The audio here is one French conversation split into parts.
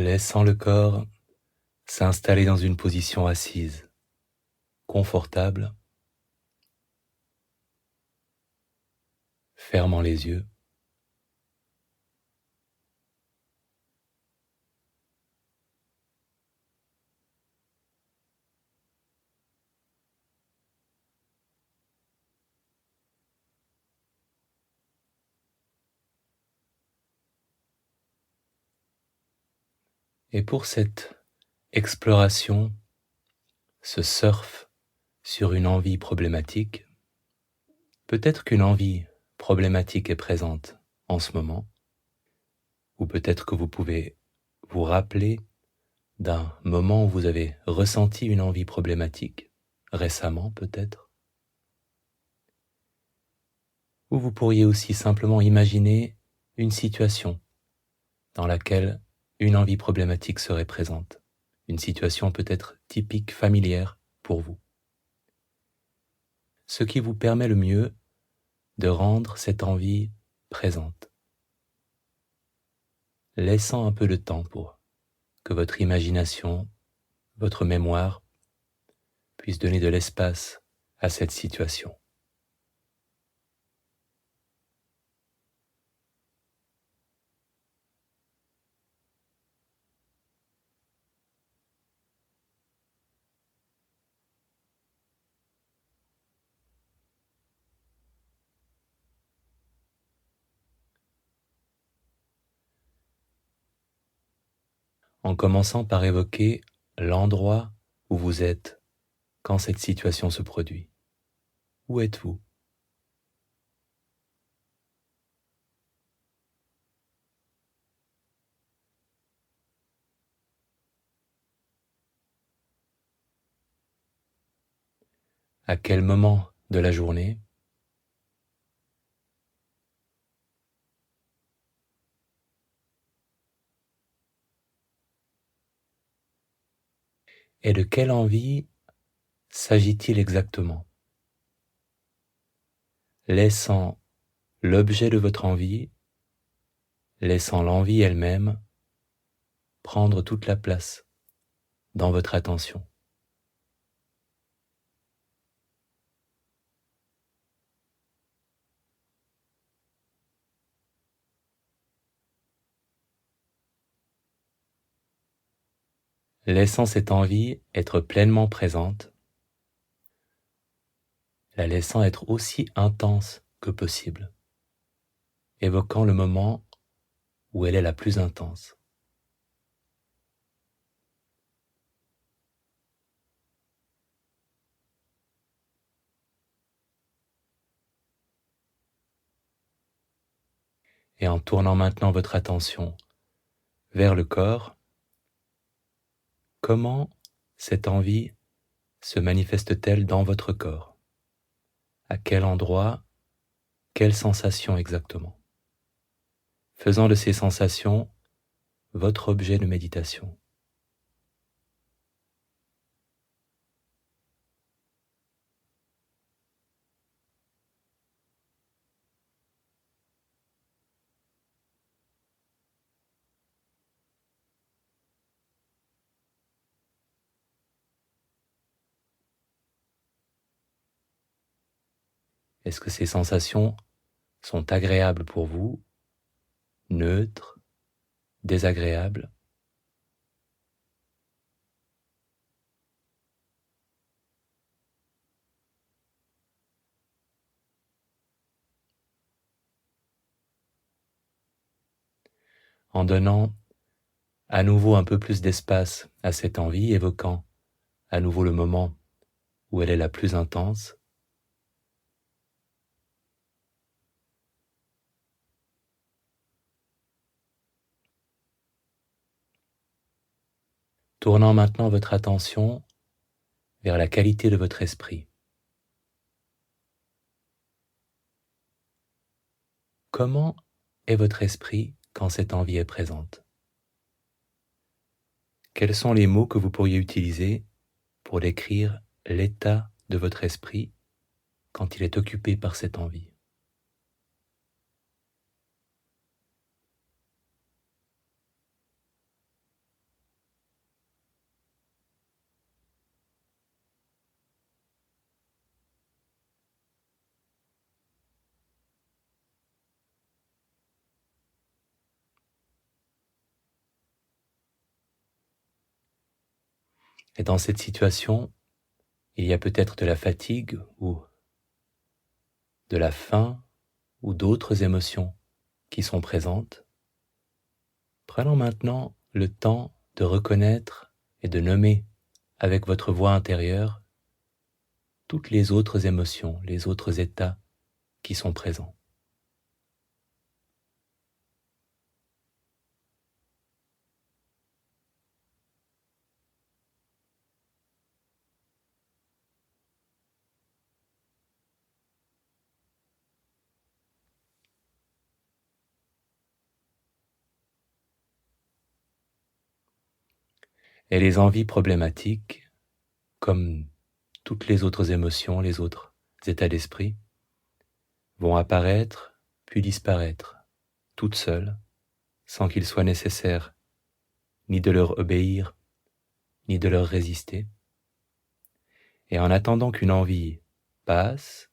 laissant le corps s'installer dans une position assise, confortable, fermant les yeux. Et pour cette exploration, ce surf sur une envie problématique, peut-être qu'une envie problématique est présente en ce moment, ou peut-être que vous pouvez vous rappeler d'un moment où vous avez ressenti une envie problématique, récemment peut-être, ou vous pourriez aussi simplement imaginer une situation dans laquelle une envie problématique serait présente, une situation peut-être typique, familière pour vous. Ce qui vous permet le mieux de rendre cette envie présente, laissant un peu de temps pour que votre imagination, votre mémoire puisse donner de l'espace à cette situation. En commençant par évoquer l'endroit où vous êtes quand cette situation se produit. Où êtes-vous ? À quel moment de la journée ? Et de quelle envie s'agit-il exactement ? Laissant l'objet de votre envie, laissant l'envie elle-même prendre toute la place dans votre attention. Laissant cette envie être pleinement présente, la laissant être aussi intense que possible, évoquant le moment où elle est la plus intense. Et en tournant maintenant votre attention vers le corps, comment cette envie se manifeste-t-elle dans votre corps ? À quel endroit ? Quelle sensation exactement ? Faisant de ces sensations votre objet de méditation. Est-ce que ces sensations sont agréables pour vous, neutres, désagréables ? En donnant à nouveau un peu plus d'espace à cette envie, évoquant à nouveau le moment où elle est la plus intense, tournant maintenant votre attention vers la qualité de votre esprit. Comment est votre esprit quand cette envie est présente ? Quels sont les mots que vous pourriez utiliser pour décrire l'état de votre esprit quand il est occupé par cette envie ? Et dans cette situation, il y a peut-être de la fatigue ou de la faim ou d'autres émotions qui sont présentes. Prenons maintenant le temps de reconnaître et de nommer avec votre voix intérieure toutes les autres émotions, les autres états qui sont présents. Et les envies problématiques, comme toutes les autres émotions, les autres états d'esprit, vont apparaître puis disparaître, toutes seules, sans qu'il soit nécessaire ni de leur obéir, ni de leur résister. Et en attendant qu'une envie passe,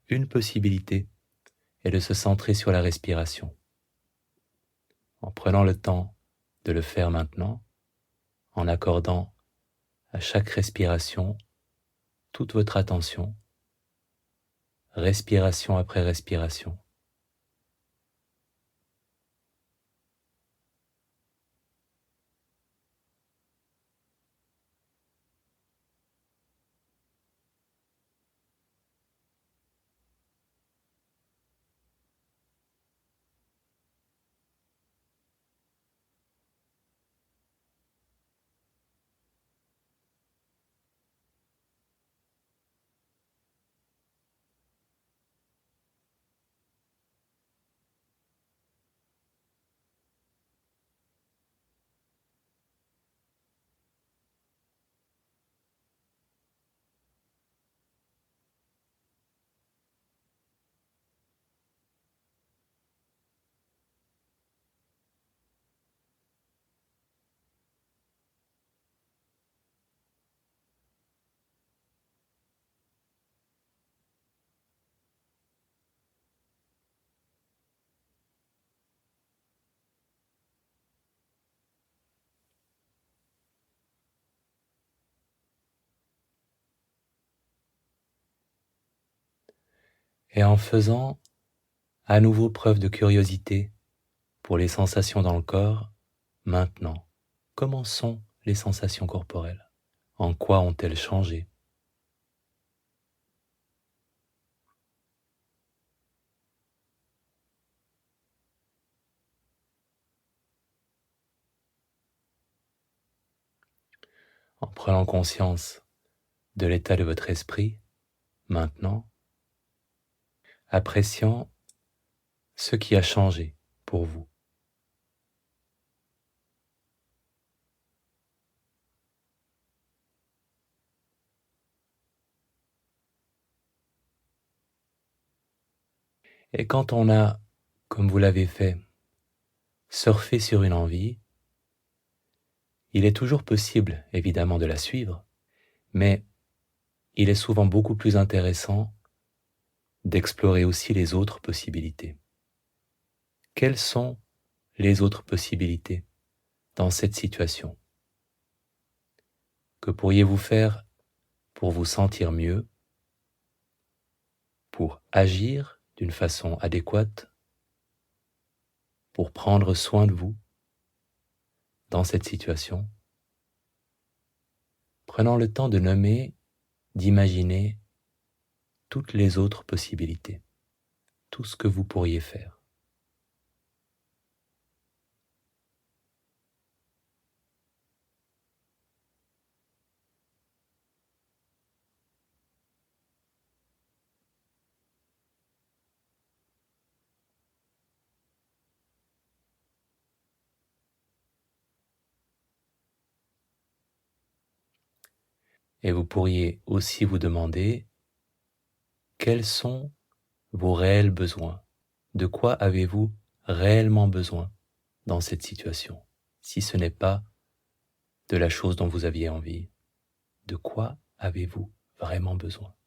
une possibilité est de se centrer sur la respiration. En prenant le temps de le faire maintenant, en accordant à chaque respiration toute votre attention, respiration après respiration. Et en faisant à nouveau preuve de curiosité pour les sensations dans le corps, maintenant, comment sont les sensations corporelles? En quoi ont-elles changé? En prenant conscience de l'état de votre esprit, maintenant, appréciant ce qui a changé pour vous. Et quand on a, comme vous l'avez fait, surfé sur une envie, il est toujours possible, évidemment, de la suivre, mais il est souvent beaucoup plus intéressant d'explorer aussi les autres possibilités. Quelles sont les autres possibilités dans cette situation? Que pourriez-vous faire pour vous sentir mieux, pour agir d'une façon adéquate, pour prendre soin de vous dans cette situation? Prenant le temps de nommer, d'imaginer toutes les autres possibilités, tout ce que vous pourriez faire. Et vous pourriez aussi vous demander quels sont vos réels besoins. De quoi avez-vous réellement besoin dans cette situation? Si ce n'est pas de la chose dont vous aviez envie, de quoi avez-vous vraiment besoin?